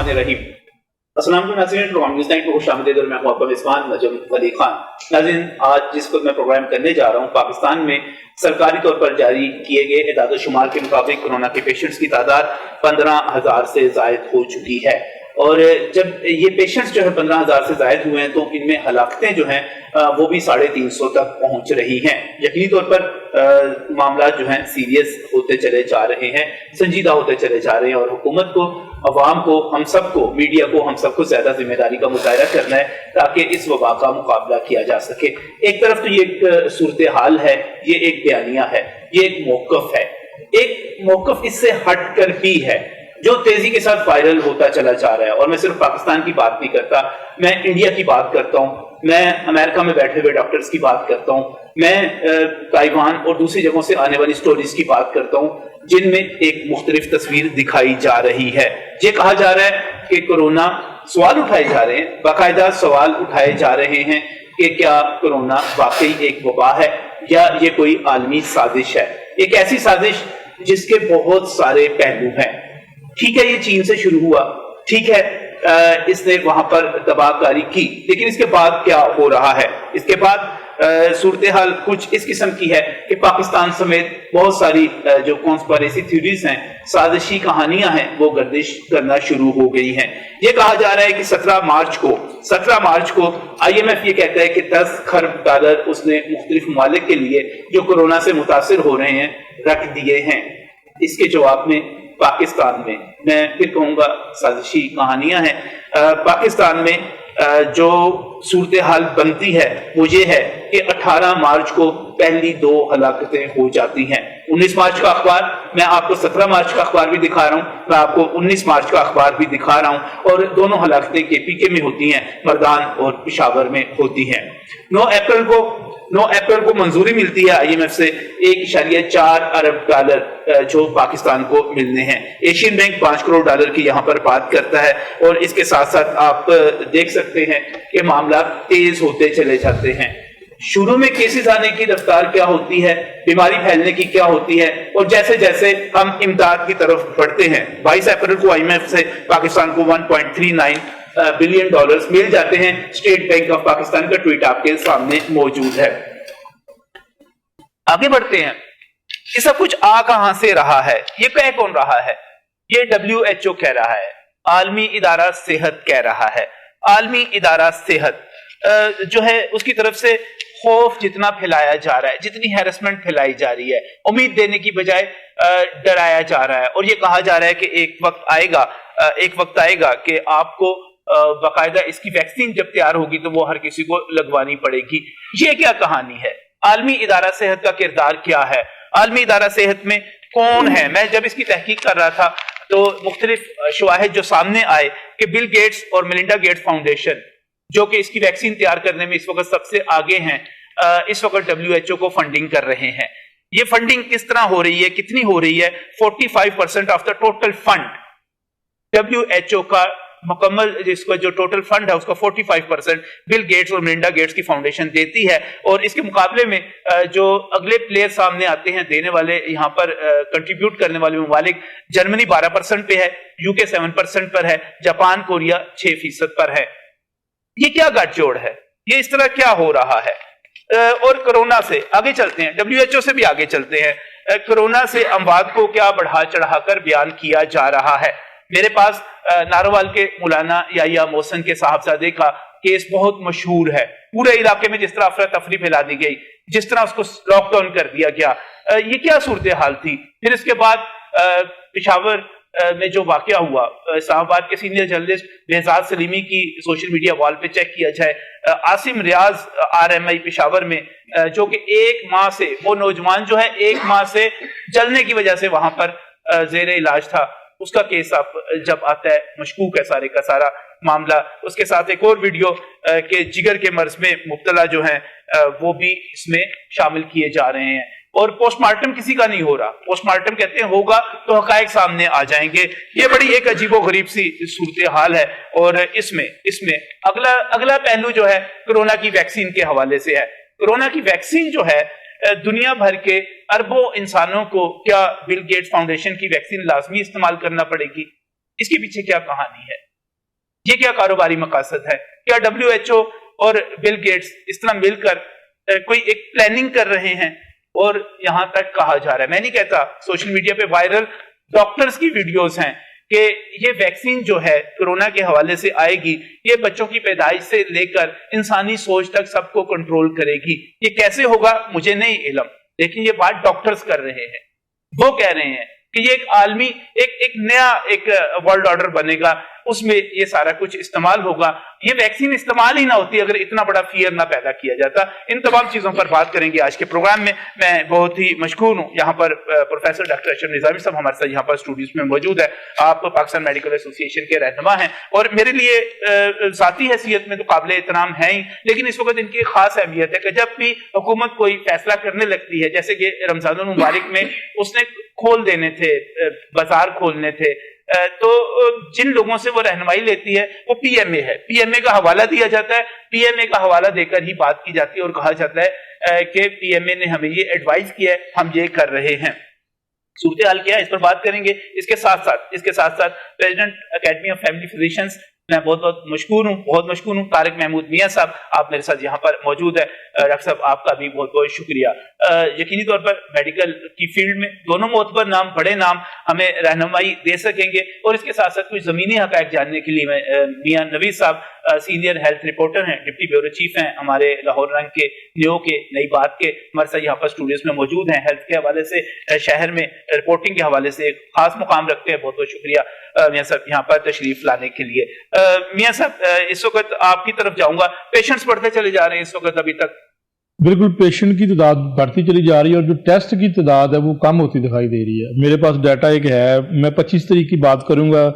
الرحمن الرحیم۔ السلام علیکم ناظرین، پروگرام نیوز نائٹ میں خوش آمدید اور میں ہوں آپ کا میزبان نجم ولی خان۔ ناظرین، آج جس وقت میں پروگرام کرنے جا رہا ہوں، پاکستان میں سرکاری طور پر جاری کیے گئے اعداد و شمار کے مطابق کورونا کے پیشنٹس کی تعداد 15,000 سے زائد ہو چکی ہے، اور جب یہ پیشنٹس جو ہے 15,000 سے زائد ہوئے ہیں تو ان میں ہلاکتیں جو ہیں وہ بھی 350 تک پہنچ رہی ہیں۔ یقینی طور پر معاملات جو ہیں سیریس ہوتے چلے جا رہے ہیں، سنجیدہ ہوتے چلے جا رہے ہیں، اور حکومت کو، عوام کو، ہم سب کو، میڈیا کو، ہم سب کو زیادہ ذمہ داری کا مظاہرہ کرنا ہے تاکہ اس وبا کا مقابلہ کیا جا سکے۔ ایک طرف تو یہ ایک صورتحال ہے، یہ ایک بیانیہ ہے، یہ ایک موقف ہے۔ ایک موقف اس سے ہٹ کر بھی ہے جو تیزی کے ساتھ وائرل ہوتا چلا جا رہا ہے، اور میں صرف پاکستان کی بات نہیں کرتا، میں انڈیا کی بات کرتا ہوں، میں امریکہ میں بیٹھے ہوئے ڈاکٹرز کی بات کرتا ہوں، میں تائیوان اور دوسری جگہوں سے آنے والی سٹوریز کی بات کرتا ہوں، جن میں ایک مختلف تصویر دکھائی جا رہی ہے۔ یہ کہا جا رہا ہے کہ کورونا، سوال اٹھائے جا رہے ہیں، باقاعدہ سوال اٹھائے جا رہے ہیں کہ کیا کورونا واقعی ایک وبا ہے یا یہ کوئی عالمی سازش ہے، ایک ایسی سازش جس کے بہت سارے پہلو ہیں۔ ٹھیک ہے، یہ چین سے شروع ہوا، ٹھیک ہے، اس نے وہاں پر تباہ کاری کی، لیکن اس کے بعد کیا ہو رہا ہے؟ اس کے بعد صورتحال کچھ اس قسم کی ہے کہ پاکستان سمیت بہت ساری جو کانسپریسی تھیوریز ہیں، سازشی کہانیاں ہیں، وہ گردش کرنا شروع ہو گئی ہیں۔ یہ کہا جا رہا ہے کہ 17 مارچ کو آئی ایم ایف یہ کہتا ہے کہ 10 کھرب ڈالر اس نے مختلف ممالک کے لیے جو کورونا سے متاثر ہو رہے ہیں رکھ دیے ہیں۔ اس کے جواب میں پاکستان میں، میں پھر کہوں گا سازشی کہانیاں ہیں، پاکستان میں جو صورتحال بنتی ہے وہ یہ ہے کہ 18 مارچ کو پہلی 2 ہلاکتیں ہو جاتی ہیں۔ 19 مارچ کا اخبار، میں آپ کو 17 مارچ کا اخبار بھی دکھا رہا ہوں، میں آپ کو 19 مارچ کا اخبار بھی دکھا رہا ہوں، اور دونوں ہلاکتیں کے پی کے میں ہوتی ہیں، مردان اور پشاور میں ہوتی ہیں۔ 9 اپریل کو منظوری ملتی ہے آئی ایم ایف سے 1.4 ارب ڈالر جو پاکستان کو ملنے ہیں۔ ایشین بینک 5 کروڑ ڈالر کی یہاں پر بات کرتا ہے، اور اس کے ساتھ ساتھ آپ دیکھ سکتے ہیں کہ معاملات تیز ہوتے چلے جاتے ہیں۔ شروع میں کیسز آنے کی رفتار کیا ہوتی ہے، بیماری پھیلنے کی کیا ہوتی ہے، اور جیسے جیسے ہم امداد کی طرف بڑھتے ہیں، 22 اپریل کو آئی ایم ایف سے پاکستان کو 1.39 بلین ڈالرز مل جاتے ہیں۔ اسٹیٹ بینک آف پاکستان کا ٹویٹ آپ کے سامنے موجود ہے۔ آگے بڑھتے ہیں، یہ سب کچھ کہاں سے رہا ہے، یہ کہہ کون رہا ہے؟ یہ WHO کہہ رہا ہے، عالمی ادارہ صحت کہہ رہا ہے۔ عالمی ادارہ صحت جو ہے اس کی طرف سے خوف جتنا پھیلایا جا رہا ہے، جتنی ہیرسمنٹ پھیلائی جا رہی ہے، امید دینے کی بجائے ڈرایا جا رہا ہے، اور یہ کہا جا رہا ہے کہ ایک وقت آئے گا کہ آپ کو باقاعدہ اس کی ویکسین جب تیار ہوگی تو وہ ہر کسی کو لگوانی پڑے گی۔ یہ کیا کہانی ہے؟ عالمی ادارہ صحت کا کردار کیا ہے؟ عالمی ادارہ صحت میں کون ہے؟ میں جب اس کی تحقیق کر رہا تھا تو مختلف شواہد جو سامنے آئے کہ بل گیٹس اور میلنڈا گیٹس فاؤنڈیشن، جو کہ اس کی ویکسین تیار کرنے میں اس وقت سب سے آگے ہیں، اس وقت WHO کو فنڈنگ کر رہے ہیں۔ یہ فنڈنگ کس طرح ہو رہی ہے، کتنی ہو رہی ہے؟ 45% of the total fund WHO کا مکمل، جس کا جو ٹوٹل فنڈ ہے اس کا 45% بل گیٹس اور میلنڈا گیٹس کی فاؤنڈیشن دیتی ہے، اور اس کے مقابلے میں جو اگلے پلیئر سامنے آتے ہیں دینے والے، یہاں پر کنٹریبیوٹ کرنے والے ممالک، جرمنی 12% پہ ہے، UK 7% پر ہے، جاپان، کوریا 6% پر ہے۔ یہ کیا گٹھ جوڑ ہے؟ یہ اس طرح کیا ہو رہا ہے؟ اور کورونا سے آگے چلتے ہیں، WHO سے بھی آگے چلتے ہیں، کورونا سے اموات کو کیا بڑھا چڑھا کر بیان کیا جا رہا ہے۔ میرے پاس ناروال کے مولانا یحییٰ محسن کے صاحبزادے کا کیس بہت مشہور ہے، پورے علاقے میں جس طرح افراتفری پھیلا دی گئی، جس طرح اس کو لاک ڈاؤن کر دیا گیا، یہ کیا صورتحال تھی؟ پھر اس کے بعد پشاور میں جو واقعہ ہوا، اسلام آباد کے سینئر جرنلسٹ بہزاد سلیمی کی سوشل میڈیا وال پہ چیک کیا جائے، عاصم ریاض RMI پشاور میں، جو کہ 1 ماہ سے، وہ نوجوان جو ہے 1 ماہ سے جلنے کی وجہ سے وہاں پر زیر علاج تھا، اس کا کیس اب جب آتا ہے، مشکوک ہے سارے کا سارا معاملہ۔ اس کے ساتھ ایک اور ویڈیو کہ جگر کے مرض میں مبتلا جو ہیں وہ بھی اس میں شامل کیے جا رہے ہیں، اور پوسٹ مارٹم کسی کا نہیں ہو رہا۔ پوسٹ مارٹم کہتے ہیں ہوگا تو حقائق سامنے آ جائیں گے۔ یہ بڑی ایک عجیب و غریب سی صورتحال ہے، اور اس میں اگلا پہلو جو ہے کورونا کی ویکسین کے حوالے سے ہے۔ کورونا کی ویکسین جو ہے دنیا بھر کے اربوں انسانوں کو کیا بل گیٹس فاؤنڈیشن کی ویکسین لازمی استعمال کرنا پڑے گی؟ اس کے پیچھے کیا کہانی ہے؟ یہ کیا کاروباری مقاصد ہے؟ کیا WHO اور بل گیٹس اس طرح مل کر کوئی ایک پلاننگ کر رہے ہیں؟ اور یہاں تک کہا جا رہا ہے، میں نہیں کہتا، سوشل میڈیا پہ وائرل ڈاکٹرز کی ویڈیوز ہیں کہ یہ ویکسین جو ہے کرونا کے حوالے سے آئے گی، یہ بچوں کی پیدائش سے لے کر انسانی سوچ تک سب کو کنٹرول کرے گی۔ یہ کیسے ہوگا مجھے نہیں علم، لیکن یہ بات ڈاکٹرز کر رہے ہیں، وہ کہہ رہے ہیں کہ یہ ایک عالمی ایک نیا ورلڈ آرڈر بنے گا، اس میں یہ سارا کچھ استعمال ہوگا۔ یہ ویکسین استعمال ہی نہ ہوتی اگر اتنا بڑا فیئر نہ پیدا کیا جاتا۔ ان تمام چیزوں پر بات کریں گے آج کے پروگرام میں۔ میں بہت ہی مشکور ہوں، یہاں پر پروفیسر ڈاکٹر اشرف نظامی صاحب ہمارے ساتھ یہاں پر اسٹوڈیوز میں موجود ہے۔ آپ پاکستان میڈیکل ایسوسی ایشن کے رہنما ہیں اور میرے لیے ذاتی حیثیت میں تو قابل احترام ہے ہی، لیکن اس وقت ان کی خاص اہمیت ہے کہ جب بھی حکومت کوئی فیصلہ کرنے لگتی ہے، جیسے کہ رمضان المبارک میں اس نے کھول دینے تھے، بازار کھولنے تھے، تو جن لوگوں سے وہ رہنمائی لیتی ہے وہ پی ایم اے ہے، پی ایم اے کا حوالہ دیا جاتا ہے، پی ایم اے کا حوالہ دے کر ہی بات کی جاتی ہے اور کہا جاتا ہے کہ پی ایم اے نے ہمیں یہ ایڈوائز کیا ہے، ہم یہ کر رہے ہیں۔ صورتحال کیا ہے اس پر بات کریں گے۔ اس کے ساتھ ساتھ president academy of family physicians میں بہت مشکور ہوں طارق محمود میاں صاحب، آپ میرے ساتھ یہاں پر موجود ہے۔ ڈاکٹر صاحب آپ کا بھی بہت شکریہ۔ یقینی طور پر میڈیکل کی فیلڈ میں دونوں معتبر نام، بڑے نام ہمیں رہنمائی دے سکیں گے، اور اس کے ساتھ ساتھ کچھ زمینی حقائق جاننے کے لیے میں میاں نوید صاحب سینئر ہیلتھ رپورٹر ہیں، ڈپٹی بیورو چیف ہیں ہمارے لاہور رنگ کے، نیو کے، نئی بات کے، ہمارے ساتھ یہاں پر اسٹوڈیوز میں موجود ہیں، ہیلتھ کے حوالے سے شہر میں رپورٹنگ کے حوالے سے ایک خاص مقام رکھتے ہیں۔ بہت شکریہ میاں صاحب یہاں پر تشریف لانے کے لیے۔ میاں صاحب اس وقت آپ کی طرف جاؤں گا، پیشنٹس بڑھتے چلے جا رہے ہیں اس وقت ابھی تک؟ بالکل، پیشنٹ کی تعداد بڑھتی چلی جا رہی ہے اور جو ٹیسٹ کی تعداد ہے وہ کم ہوتی دکھائی دے رہی ہے۔ میرے پاس ڈیٹا ایک ہے، میں 25 تاریخ کی بات کروں گا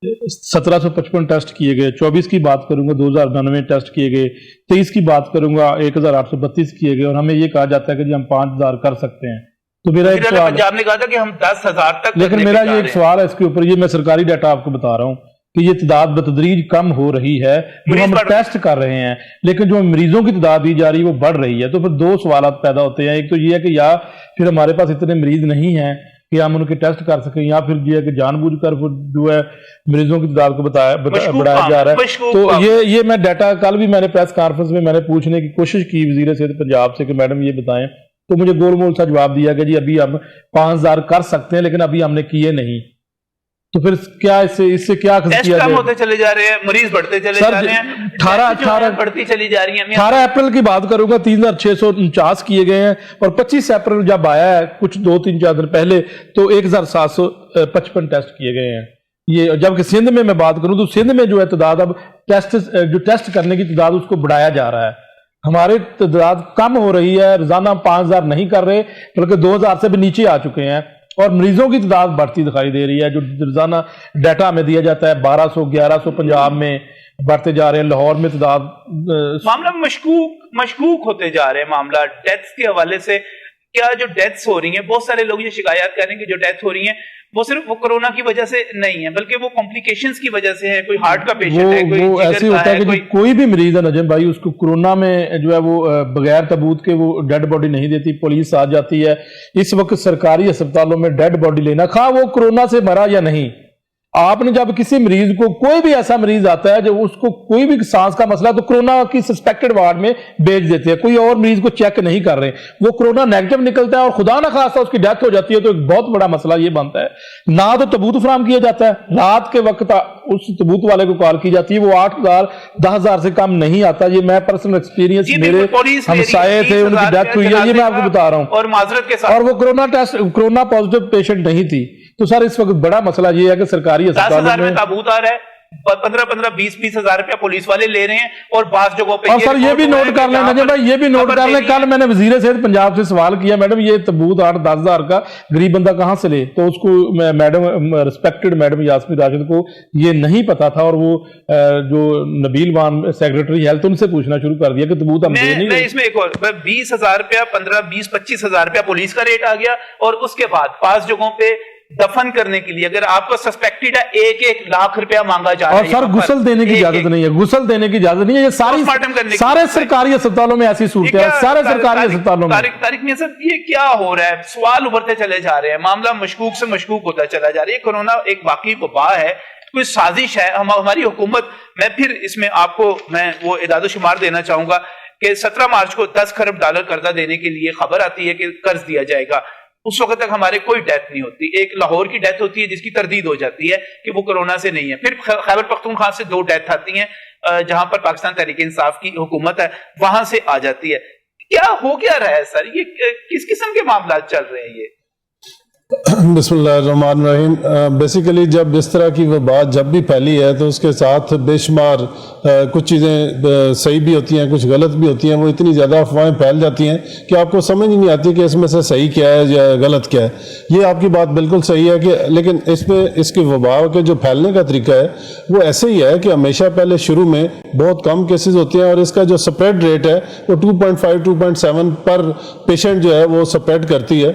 1755 ٹیسٹ کیے گئے، 24 کی بات کروں گا 2099 ٹیسٹ کیے گئے، 23 کی بات کروں گا 1832 کیے گئے، اور ہمیں یہ کہا جاتا ہے کہ جی ہم 5000 کر سکتے ہیں۔ تو میرا ایک سوال، پنجاب نے کہا تھا کہ ہم 10,000 تک، لیکن میرا یہ ایک سوال ہے اس کے اوپر، یہ میں سرکاری ڈیٹا آپ کو بتا رہا ہوں کہ یہ تعداد بتدریج کم ہو رہی ہے، جو ہم ٹیسٹ کر رہے ہیں، لیکن جو مریضوں کی تعداد دی جا رہی ہے وہ بڑھ رہی ہے۔ تو پھر دو سوالات پیدا ہوتے ہیں، ایک تو یہ ہے کہ یا پھر ہمارے پاس اتنے مریض نہیں ہیں کہ ہم ان کے ٹیسٹ کر سکیں، یا پھر یہ ہے کہ جان بوجھ کر جو ہے مریضوں کی تعداد کو بڑھایا جا رہا ہے۔ تو یہ میں ڈیٹا کل بھی میں نے پریس کانفرنس میں نے پوچھنے کی کوشش کی وزیر صحت پنجاب سے کہ میڈم یہ بتائیں، تو مجھے گول مول سا جواب دیا کہ جی ابھی ہم 5000 کر سکتے ہیں لیکن ابھی ہم نے کیے نہیں۔ تو پھر کیا اس سے کیا کیا کم ہوتے چلے جا رہے ہیں، مریض بڑھتے چلے جا رہے ہیں، 18 بڑھتی چلی جا رہی ہیں۔ 18 اپریل کی بات کروں گا 3649 کیے گئے ہیں، اور 25 اپریل جب آیا ہے کچھ 2-3-4 دن پہلے تو 1755 ٹیسٹ کیے گئے ہیں۔ یہ جبکہ سندھ میں بات کروں تو سندھ میں جو ہے تعداد اب ٹیسٹ کرنے کی تعداد اس کو بڑھایا جا رہا ہے۔ ہماری تعداد کم ہو رہی ہے، روزانہ 5000 نہیں کر رہے بلکہ 2000 سے بھی نیچے آ چکے ہیں، اور مریضوں کی تعداد بڑھتی دکھائی دے رہی ہے۔ جو روزانہ ڈیٹا ہمیں دیا جاتا ہے 1200-1100 پنجاب میں بڑھتے جا رہے ہیں، لاہور میں تعداد معاملہ مشکوک ہوتے جا رہے ہیں۔ معاملہ ڈیتھس کے حوالے سے، کیا جو ڈیتھس ہو رہی ہیں، بہت سارے لوگ یہ شکایات کریں کہ جو ڈیتھ ہو رہی ہیں وہ صرف وہ کرونا کی وجہ سے نہیں ہے بلکہ وہ کمپلیکیشنز کی وجہ سے ہے، کوئی ہارٹ کا پیشنٹ ہے، کوئی ایسے ہوتا ہے کہ کوئی بھی مریض ہے نجم بھائی، اس کو کرونا میں جو ہے وہ بغیر تبوت کے وہ ڈیڈ باڈی نہیں دیتی، پولیس آ جاتی ہے۔ اس وقت سرکاری اسپتالوں میں ڈیڈ باڈی لینا، خواہ وہ کرونا سے مرا یا نہیں، آپ نے جب کسی مریض کو، کوئی بھی ایسا مریض آتا ہے جب اس کو کوئی بھی سانس کا مسئلہ تو کرونا کی سسپیکٹڈ وارڈ میں بھیج دیتے ہیں، کوئی اور مریض کو چیک نہیں کر رہے، وہ کرونا نیگیٹو نکلتا ہے اور خدا نہ خواستہ اس کی ڈیتھ ہو جاتی ہے، تو ایک بہت بڑا مسئلہ یہ بنتا ہے۔ نہ تو تبوت فراہم کیا جاتا ہے، رات کے وقت اس تبوت والے کو کال کی جاتی ہے، وہ 8000 10,000 سے کم نہیں آتا۔ یہ میں پرسنل ایکسپیرینس، میرے ہمسائے تھے ان کی ڈیتھ ہوئی ہے، یہ میں آپ کو بتا رہا ہوں، اور معذرت کے ساتھ، اور وہ کرونا پازیٹیو پیشنٹ نہیں تھی۔ تو سر اس وقت بڑا مسئلہ یہ ہے کہ سرکاری اسپتالوں میں تابوت آ رہا ہے، 15-20 ہزار روپیہ پولیس والے لے رہے ہیں، اور بعض جگہوں پہ، اور سر یہ بھی نوٹ کر لیں نجم بھائی، یہ بھی نوٹ کر لیں، کل میں نے وزیر صحت پنجاب سے سوال کیا، میڈم یہ تبوت 8-10 ہزار کا غریب بندہ کہاں سے لے؟ تو اس کو madam respected madam Yasmin Rashid کو یہ نہیں پتا تھا، اور وہ جو نبیل وان سیکرٹری ہیلتھ ان سے پوچھنا شروع کر دیا کہ تبوت ہم دے نہیں۔ میں اس میں ایک اور 20,000 روپیہ، 15-20-25 ہزار روپیہ پولیس کا ریٹ آ گیا، اور اس کے بعد بعض جگہوں پہ دفن کرنے کے لیے اگر آپ کو سسپیکٹڈ ہے 1 لاکھ روپیہ مانگا جا رہا ہے، اور سر غسل دینے کی اجازت نہیں ہے، غسل دینے کی اجازت نہیں ہے۔ یہ سارے سرکاری اسپتالوں میں ایسی صورت ہے، سارے سرکاری اسپتالوں میں۔ طارق میاں صاحب یہ کیا ہو رہا ہے؟ سوال ابھرتے چلے جا رہے ہیں، معاملہ مشکوک سے مشکوک ہوتا چلا جا رہا ہے۔ یہ کورونا ایک واقعی وبا ہے، کوئی سازش ہے. ہماری حکومت, میں پھر اس میں آپ کو میں وہ اعداد و شمار دینا چاہوں گا کہ 17 مارچ کو $10 کروڑ قرضہ دینے کے لیے خبر آتی ہے کہ قرض دیا جائے گا. اس وقت تک ہمارے کوئی ڈیتھ نہیں ہوتی. ایک لاہور کی ڈیتھ ہوتی ہے جس کی تردید ہو جاتی ہے کہ وہ کورونا سے نہیں ہے. پھر خیبر پختونخوا سے 2 ڈیتھ آتی ہیں جہاں پر پاکستان تحریک انصاف کی حکومت ہے, وہاں سے آ جاتی ہے. کیا ہو کیا رہا ہے سر, یہ کس قسم کے معاملات چل رہے ہیں؟ یہ بسم اللہ الرحمن الرحیم. بیسیکلی جب اس طرح کی وہ بات جب بھی پھیلی ہے تو اس کے ساتھ بے شمار کچھ چیزیں صحیح بھی ہوتی ہیں, کچھ غلط بھی ہوتی ہیں. وہ اتنی زیادہ افواہیں پھیل جاتی ہیں کہ آپ کو سمجھ نہیں آتی کہ اس میں سے صحیح کیا ہے یا غلط کیا ہے. یہ آپ کی بات بالکل صحیح ہے کہ لیکن اس میں اس کی وبا کے جو پھیلنے کا طریقہ ہے وہ ایسے ہی ہے کہ ہمیشہ پہلے شروع میں بہت کم کیسز ہوتے ہیں اور اس کا جو سپریڈ ریٹ ہے وہ 2.5 2.7 پر پیشنٹ جو ہے وہ سپریڈ کرتی ہے.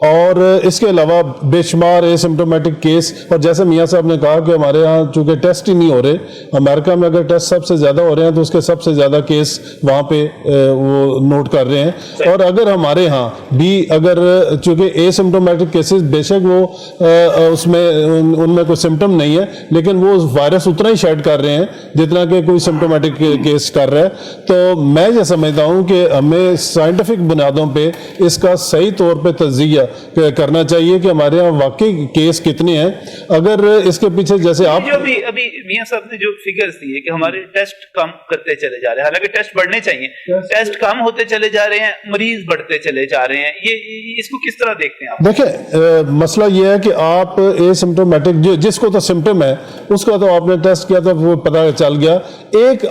اور اس کے علاوہ بے شمار اسمپٹومیٹک کیس, اور جیسے میاں صاحب نے کہا کہ ہمارے ہاں چونکہ ٹیسٹ ہی نہیں ہو رہے, امریکہ میں اگر ٹیسٹ سب سے زیادہ ہو رہے ہیں تو اس کے سب سے زیادہ کیس وہاں پہ وہ نوٹ کر رہے ہیں. اور اگر ہمارے ہاں بھی اگر چونکہ اسمپٹومیٹک کیسز بے شک وہ اس میں ان میں کوئی سمٹم نہیں ہے لیکن وہ وائرس اتنا ہی شیڈ کر رہے ہیں جتنا کہ کوئی سمپٹومیٹک کیس کر رہا ہے. تو میں یہ سمجھتا ہوں کہ ہمیں سائنٹیفک بنیادوں پہ اس کا صحیح طور پہ تجزیہ کرنا چاہیے کہ ہمارے یہاں واقعی کیس کتنے ہیں. اگر اس کے پیچھے جیسے آپ جو ابھی میاں صاحب نے جو فگرز دیے کہ ہمارے ٹیسٹ کم کرتے چلے جا رہے ہیں, حالانکہ ٹیسٹ بڑھنے چاہیے, ٹیسٹ کم ہوتے چلے جا رہے ہیں, مریض بڑھتے چلے جا رہے ہیں, یہ اس کو کس طرح دیکھتے ہیں آپ؟ دیکھیں مسئلہ یہ ہے کہ آپ اسمپٹومیٹک جس کو تو سمٹم ہے اس کا تو آپ نے ٹیسٹ کیا تو وہ پتہ چل گیا.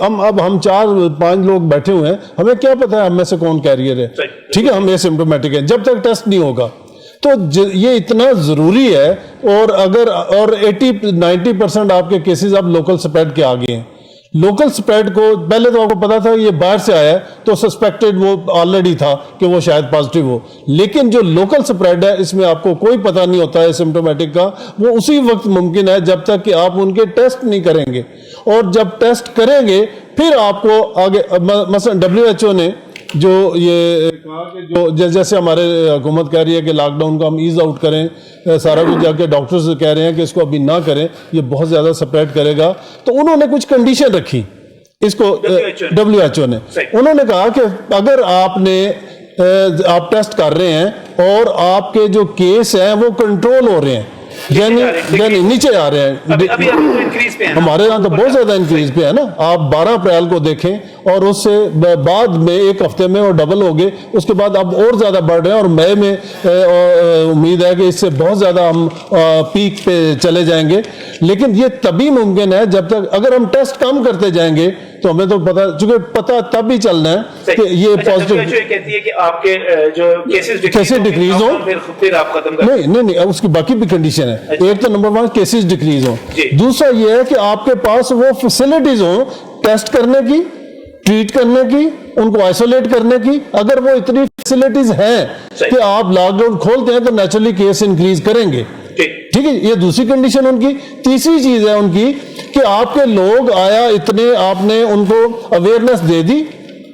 اب ہم 4-5 لوگ بیٹھے ہوئے ہیں, ہمیں کیا پتا ہے ہم میں سے کون کیریئر ہے, ٹھیک ہے, ہم اسمپٹومیٹک ہیں جب تک ٹیسٹ نہیں ہوگا. تو یہ اتنا ضروری ہے. اور اگر 80-90% آپ کے کیسز اب لوکل سپریڈ کے آگے ہیں. لوکل سپریڈ کو پہلے تو آپ کو پتا تھا یہ باہر سے آیا ہے تو سسپیکٹڈ وہ آلریڈی تھا کہ وہ شاید پازیٹیو ہو, لیکن جو لوکل سپریڈ ہے اس میں آپ کو کوئی پتہ نہیں ہوتا ہے سمپٹومیٹک کا. وہ اسی وقت ممکن ہے جب تک کہ آپ ان کے ٹیسٹ نہیں کریں گے, اور جب ٹیسٹ کریں گے پھر آپ کو آگے. مثلا WHO نے جو یہ کہا کہ جو جیسے ہمارے حکومت کہہ رہی ہے کہ لاک ڈاؤن کو ہم ایز آؤٹ کریں, سارا کچھ جا کے ڈاکٹرز کہہ رہے ہیں کہ اس کو ابھی نہ کریں, یہ بہت زیادہ سپریڈ کرے گا. تو انہوں نے کچھ کنڈیشن رکھی اس کو WHO نے. انہوں نے کہا کہ اگر آپ ٹیسٹ کر رہے ہیں اور آپ کے جو کیس ہیں وہ کنٹرول ہو رہے ہیں یعنی نیچے آ رہے ہیں, ہمارے یہاں تو بہت زیادہ انکریز پہ ہے نا. آپ 12 اپریل کو دیکھیں اور اس سے بعد میں ایک ہفتے میں اور ڈبل ہو گئے, اس کے بعد اب اور زیادہ بڑھ رہے ہیں, اور مئی میں امید ہے کہ اس سے بہت زیادہ ہم پیک پہ چلے جائیں گے. لیکن یہ تبھی ممکن ہے جب تک اگر ہم ٹیسٹ کم کرتے جائیں گے تو ہمیں تو پتا, چونکہ پتا تب ہی چلنا ہے کہ یہ پازیٹیو کہتی ہے کہ آپ کے جو کیسز ڈیکریز ہوں, پھر آپ ختم کر نہیں اس کی باقی بھی کنڈیشن ہے. ایک تو نمبر 1 کیسز ڈیکریز ہوں, دوسرا یہ ہے کہ آپ کے پاس وہ فیسلٹیز ہوں ٹیسٹ کرنے کی, ٹریٹ کرنے کی, ان کو آئسولیٹ کرنے کی. اگر وہ اتنی فیسلٹیز ہیں کہ آپ لاک ڈاؤن کھولتے ہیں تو نیچرلی کیس انکریز کریں گے, ٹھیک ہے. یہ دوسری کنڈیشن ان کی. تیسری چیز ہے ان کی کہ آپ کے لوگ آیا اتنے, آپ نے ان کو اویئرنیس دے دی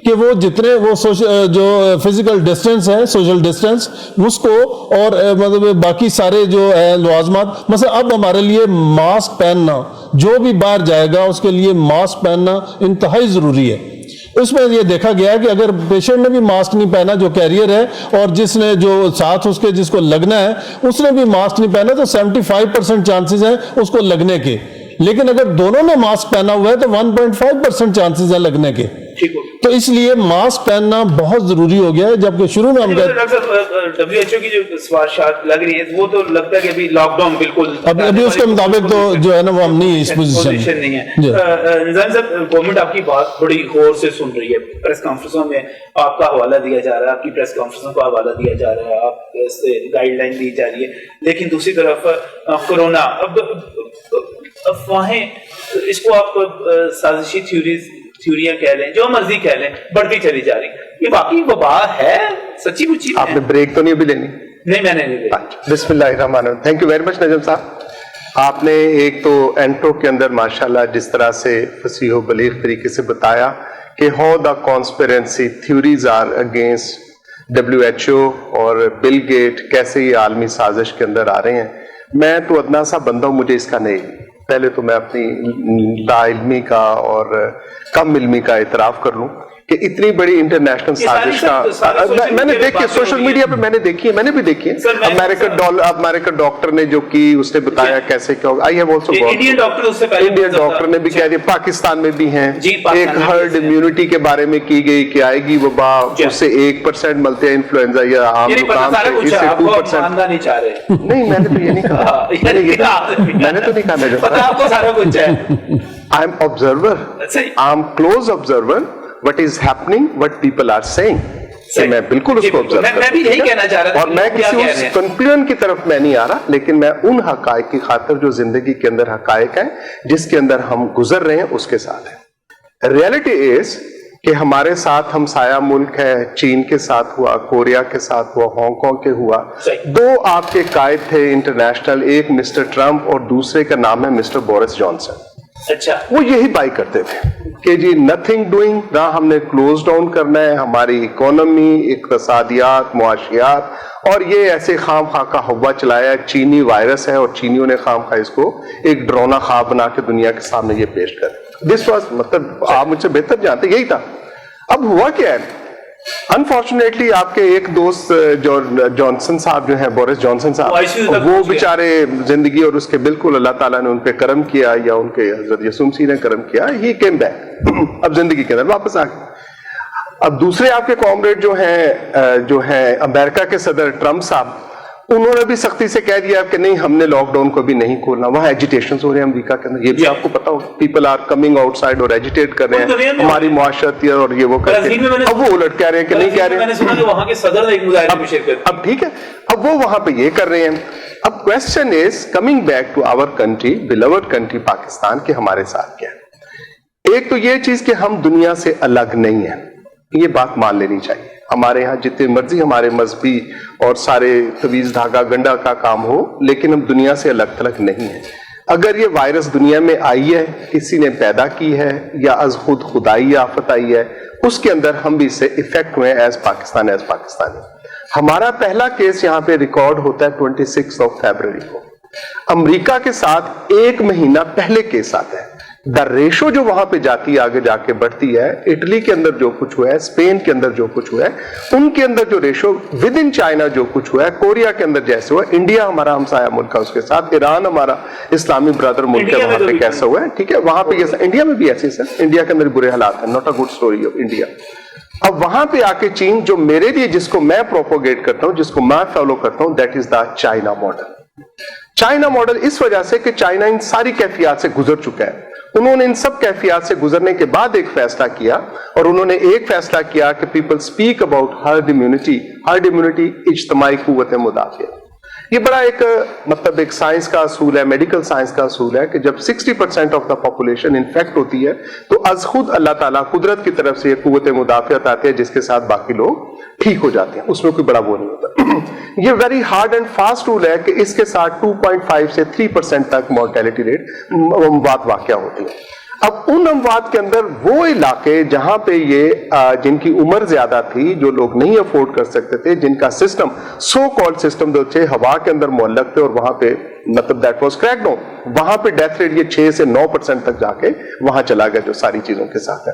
کہ وہ جتنے وہ جو فزیکل ڈسٹینس ہے, سوشل ڈسٹینس, اس کو اور مطلب باقی سارے جو ہے لوازمات, مثلا اب ہمارے لیے ماسک پہننا, جو بھی باہر جائے گا اس کے لیے ماسک پہننا انتہائی ضروری ہے. اس میں یہ دیکھا گیا کہ اگر پیشنٹ نے بھی ماسک نہیں پہنا جو کیریئر ہے, اور جس نے جو ساتھ اس کے جس کو لگنا ہے اس نے بھی ماسک نہیں پہنا, تو 75% چانسز ہیں اس کو لگنے کے. لیکن اگر دونوں نے ماسک پہنا ہوا ہے تو 1.5% چانسز ہیں لگنے کے. تو اس لیے ماسک پہننا بہت ضروری ہو گیا ہے. جبکہ شروع میں ہم WHO کی جو سفارشات لگ رہی ہیں وہ تو لگتا ہے کہ ابھی لاک ڈاؤن بالکل ابھی اس کے مطابق تو جو ہے نا وہ ہم نہیں اس پوزیشن نہیں ہے. نظام صاحب, گورنمنٹ آپ کی بات بڑی غور سے سن رہی ہے, پریس کانفرنسوں میں آپ کا حوالہ دیا جا رہا ہے, آپ کی پریس کانفرنسوں کا حوالہ دیا جا رہا ہے, آپ سے گائیڈ لائن دی جا رہی ہے. لیکن دوسری طرف کورونا, اب افواہیں, اس کو آپ سازشی تھیوریاں کہہ لیں, جو مرضی کہہ لیں, بڑھتی چلی جا رہی. یہ واقعی وبا ہے سچی مچی؟ آپ نے بریک تو نہیں ابھی لینی؟ نہیں, میں نے نہیں. بسم اللہ الرحمن الرحیم. تھینک یو ویری مچ نجم صاحب. آپ نے ایک تو انٹرو کے اندر ماشاءاللہ جس طرح سے فصیح و بلیغ طریقے سے بتایا کہ how the conspiracy theories are against WHO اور بل گیٹ, کیسے یہ عالمی سازش کے اندر آ رہے ہیں. میں تو ادنا سا بندہ ہوں, مجھے اس کا نہیں پہلے تو میں اپنی لا علمی کا اور کم علمی کا اعتراف کر لوں کہ اتنی بڑی انٹرنیشنل سازش کا میں نے دیکھی سوشل میڈیا پہ، میں نے دیکھی ہے، میں نے بھی دیکھی ہے امریکن ڈاکٹر نے جو کی، اس نے بتایا کیسے کیا ہوگا. I have also Indian doctor نے بھی کہہ دیا، پاکستان میں بھی ہیں. ایک ہرڈ امیونٹی کے بارے میں کی گئی کہ آئے گی وبا، اس سے 1% ملتے ہیں انفلوئنزا یا عام زکام سے، اس سے 2%. نہیں میں نے تو یہ نہیں کہا، میں نے تو نہیں کہا. I am observer. I am close observer. What is happening, what people are saying. کہ میں بالکل اس کو observe کرتا ہوں. میں بھی یہی کہنا چاہ رہا تھا. اور میں کسی اس کنکلوژن کی طرف میں نہیں آ رہا، لیکن میں ان حقائق کی خاطر جو زندگی کے اندر حقائق ہیں، جس کے اندر ہم گزر رہے ہیں، اس کے ساتھ ہیں. ریئلٹی از کہ ہمارے ساتھ ہمسایہ ملک ہے، چین کے ساتھ ہوا، کوریا کے ساتھ ہوا، ہانگ کانگ کے ہوا. دو آپ کے قائد تھے انٹرنیشنل، ایک مسٹر ٹرمپ اور دوسرے کا نام ہے مسٹر بورس جانسن. اچھا، وہ یہی بائی کرتے تھے کہ جی نتھنگ ڈوئنگ، نہ ہم نے کلوز ڈاؤن کرنا ہے ہماری اکانومی، اقتصادیات، معاشیات، اور یہ ایسے خام خواہ کا ہوا چلایا. چینی وائرس ہے اور چینیوں نے خام خواہ اس کو ایک ڈرونا خواب بنا کے دنیا کے سامنے یہ پیش کر. دس واز، مطلب آپ مجھ سے بہتر جانتے، یہی تھا. اب ہوا کیا ہے، انفارچونیٹلی آپ کے ایک دوست جانسن صاحب جو ہیں، بورس جانسن صاحب، وہ بیچارے زندگی اور اس کے بالکل اللہ تعالیٰ نے ان پہ کرم کیا، یا ان کے حضرت یسوع مسیح نے کرم کیا، ہی کیم بیک، اب زندگی کے اندر واپس آ گئے. اب دوسرے آپ کے کامریڈ جو ہیں امریکہ کے صدر ٹرمپ صاحب، انہوں نے بھی سختی سے کہہ دیا کہ نہیں، ہم نے لاک ڈاؤن کو بھی نہیں کھولنا. وہاں ایجیٹیشنز ہو رہے ہیں امریکہ کے اندر، یہ بھی آپ کو پتا ہوگا. People are coming outside اور ایجیٹیٹ کر رہے ہیں ہماری معاشرت اور یہ وہ کر کے. اب وہ الٹ کہہ رہے ہیں کہ نہیں کہہ رہے ہیں. میں نے سنا کہ وہاں کے صدر نے ایک مظاہرے میں شرکت. اب ٹھیک ہے، اب وہ وہاں پہ یہ کر رہے ہیں. اب question is coming back to our country, beloved country Pakistan, کے ہمارے ساتھ کیا ہے. ایک تو یہ چیز کہ ہم دنیا سے الگ نہیں ہیں، یہ بات مان لینی چاہیے. ہمارے ہاں جتنے مرضی ہمارے مذہبی اور سارے تویز دھاگا گنڈا کا کام ہو، لیکن ہم دنیا سے الگ تھلگ نہیں ہیں. اگر یہ وائرس دنیا میں آئی ہے، کسی نے پیدا کی ہے، یا از خود خدائی آفت آئی ہے، اس کے اندر ہم بھی اس سے افیکٹ ہوئے ایز پاکستانی. ہمارا پہلا کیس یہاں پہ ریکارڈ ہوتا ہے 26 فیبروری کو. امریکہ کے ساتھ 1 مہینہ پہلے کیس آتا ہے. دا ریشو جو وہاں پہ جاتی ہے، آگے جا کے بڑھتی ہے. اٹلی کے اندر جو کچھ ہوا ہے، اسپین کے اندر جو کچھ ہوا ہے، ان کے اندر جو ریشو ود ان چائنا جو کچھ ہوا ہے، کوریا کے اندر جیسے ہوا، انڈیا ہمارا ہمسایہ ملک ہے اس کے ساتھ، ایران ہمارا اسلامی برادر ملک ہے، وہاں پہ کیسا ہوا ہے. ٹھیک ہے، وہاں پہ یہ انڈیا میں بھی ایسے سر، انڈیا کے اندر برے حالات ہیں. Not a good story of India. اب وہاں پہ آ کے چین، جو میرے لیے جس کو میں پروپوگیٹ کرتا ہوں، جس کو میں فالو کرتا ہوں، that is the China model. China model اس وجہ سے کہ چائنا ان ساری کیفیات سے گزر چکا ہے. انہوں نے ان سب کیفیات سے گزرنے کے بعد ایک فیصلہ کیا، اور انہوں نے ایک فیصلہ کیا کہ people speak about herd immunity. Herd immunity اجتماعی قوت مدافعت. یہ بڑا ایک مطلب ایک سائنس کا اصول ہے، میڈیکل سائنس کا اصول ہے کہ جب 60% آف دا پاپولیشن انفیکٹ ہوتی ہے تو از خود اللہ تعالیٰ قدرت کی طرف سے یہ قوت مدافعت آتی ہے، جس کے ساتھ باقی لوگ ٹھیک ہو جاتے ہیں. اس میں کوئی بڑا وہ نہیں ہوتا. یہ very hard and fast rule ہے کہ اس کے ساتھ 2.5 سے 3% تک مورٹیلٹی ریٹ اموات واقع ہوتی ہے. اب ان اموات کے اندر وہ علاقے جہاں پہ یہ جن کی عمر زیادہ تھی، جو لوگ نہیں افورڈ کر سکتے تھے، جن کا سسٹم سو کالڈ سسٹم جو تھے ہوا کے اندر معلق تھے، اور وہاں پہ مطلب دیٹ واز کریکڈ ڈاؤن، وہاں پہ ڈیتھ ریٹ یہ 6 سے 9% تک جا کے وہاں چلا گیا، جو ساری چیزوں کے ساتھ ہے.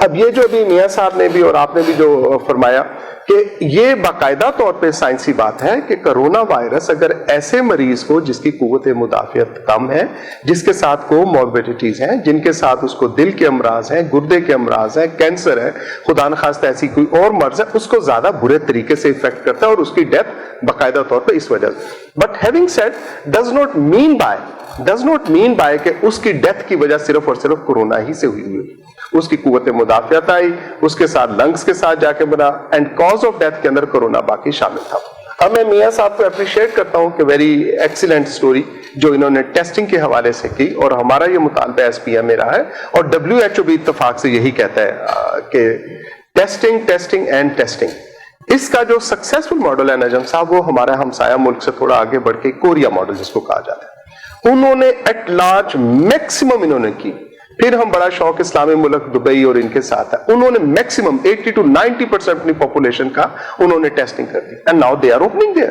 اب یہ جو ابھی میاں صاحب نے بھی اور آپ نے بھی جو فرمایا کہ یہ باقاعدہ طور پہ سائنسی بات ہے کہ کرونا وائرس اگر ایسے مریض کو جس کی قوت مدافعت کم ہے، جس کے ساتھ کو موربیڈیٹیز ہیں، جن کے ساتھ اس کو دل کے امراض ہیں، گردے کے امراض ہیں، کینسر ہے، خدا نخواستہ ایسی کوئی اور مرض ہے، اس کو زیادہ برے طریقے سے افیکٹ کرتا ہے، اور اس کی ڈیتھ باقاعدہ طور پہ اس وجہ سے. But having said does not mean by کہ اس کی ڈیتھ کی وجہ صرف اور صرف کورونا ہی سے ہوئی. اس کی قوت مدافعت آئی، اس کے ساتھ لنگس کے ساتھ جا کے بنا، اینڈ کاز آف ڈیتھ کے اندر کورونا باقی شامل تھا. اب میں میاں صاحب کو اپریشیٹ کرتا ہوں کہ ویری ایکسیلنٹ سٹوری جو انہوں نے ٹیسٹنگ کے حوالے سے کی، اور ہمارا یہ مطالبہ ایس پی ایم میں رہا ہے، اور WHO بھی اتفاق سے یہی کہتا ہے کہ ٹیسٹنگ اینڈ ٹیسٹنگ. اس کا جو سکسیسفل ماڈل ہے نجم صاحب، وہ ہمارا ہمسایہ ملک سے تھوڑا آگے بڑھ کے کوریا ماڈل جس کو کہا جاتا ہے، انہوں نے ایٹ لارج میکسیمم انہوں نے کی. پھر ہم بڑا شوق اسلامی ملک دبئی اور ان کے ساتھ ہے، انہوں نے میکسیمم 80 to 90% اپنی پاپولیشن کا انہوں نے ٹیسٹنگ کر دی. And now they are opening there.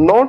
9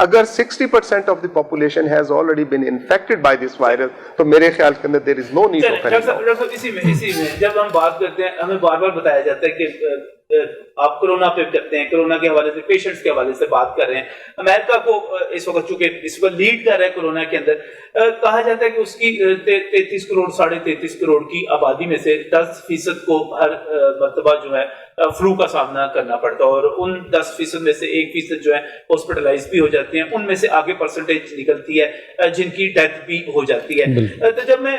اگر 60% of the population has already been infected by this virus, تو میرے خیال کے اندر there is no need of any law. اسی میں جب ہم بات کرتے ہیں ہمیں بار بار بتایا جاتا ہے کہ آپ کرونا پہ کرتے ہیں, کرونا کے حوالے سے, پیشنٹس کے حوالے سے بات کر رہے ہیں. امریکہ کو اس وقت چونکہ اس وقت لیڈ کر رہا ہے کرونا کے اندر, کہا جاتا ہے کہ اس کی 33 کروڑ 33.5 کروڑ کی آبادی میں سے 10% کو ہر مرتبہ جو ہے فلو کا سامنا کرنا پڑتا ہے, اور ان 10% میں سے 1% جو ہے ہاسپٹلائز بھی ہو جاتے ہیں. ان میں سے آگے پرسنٹیج نکلتی ہے جن کی ڈیتھ بھی ہو جاتی ہے. تو جب میں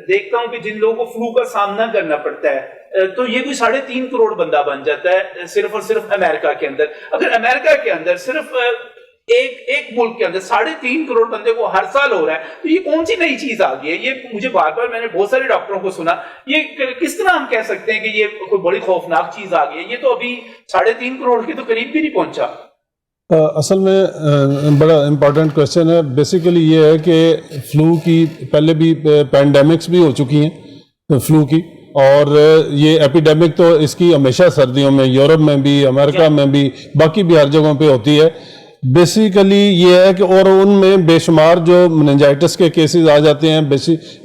دیکھتا ہوں کہ جن لوگوں کو فلو کا سامنا کرنا پڑتا ہے تو یہ کوئی 3.5 کروڑ بندہ بن جاتا ہے صرف اور صرف امریکہ کے اندر. اگر امریکہ کے اندر صرف ایک ملک کے اندر 3.5 کروڑ بندے کو ہر سال ہو رہا ہے تو یہ کون سی نئی چیز آ گئی ہے؟ یہ مجھے بار بار میں نے بہت سارے ڈاکٹروں کو سنا, یہ کس طرح ہم کہہ سکتے ہیں کہ یہ کوئی بڑی خوفناک چیز آ گئی ہے؟ یہ تو ابھی 3.5 کروڑ کے تو قریب بھی نہیں پہنچا. اصل میں بڑا امپورٹنٹ کوشچن ہے. بیسیکلی یہ ہے کہ فلو کی پہلے بھی پینڈیمکس بھی ہو چکی ہیں فلو کی, اور یہ ایپیڈیمک تو اس کی ہمیشہ سردیوں میں یورپ میں بھی, امریکہ میں بھی, باقی بھی ہر جگہوں پہ ہوتی ہے. بیسیکلی یہ ہے کہ اور ان میں بے شمار جو مننجائٹس کے کیسز آ جاتے ہیں,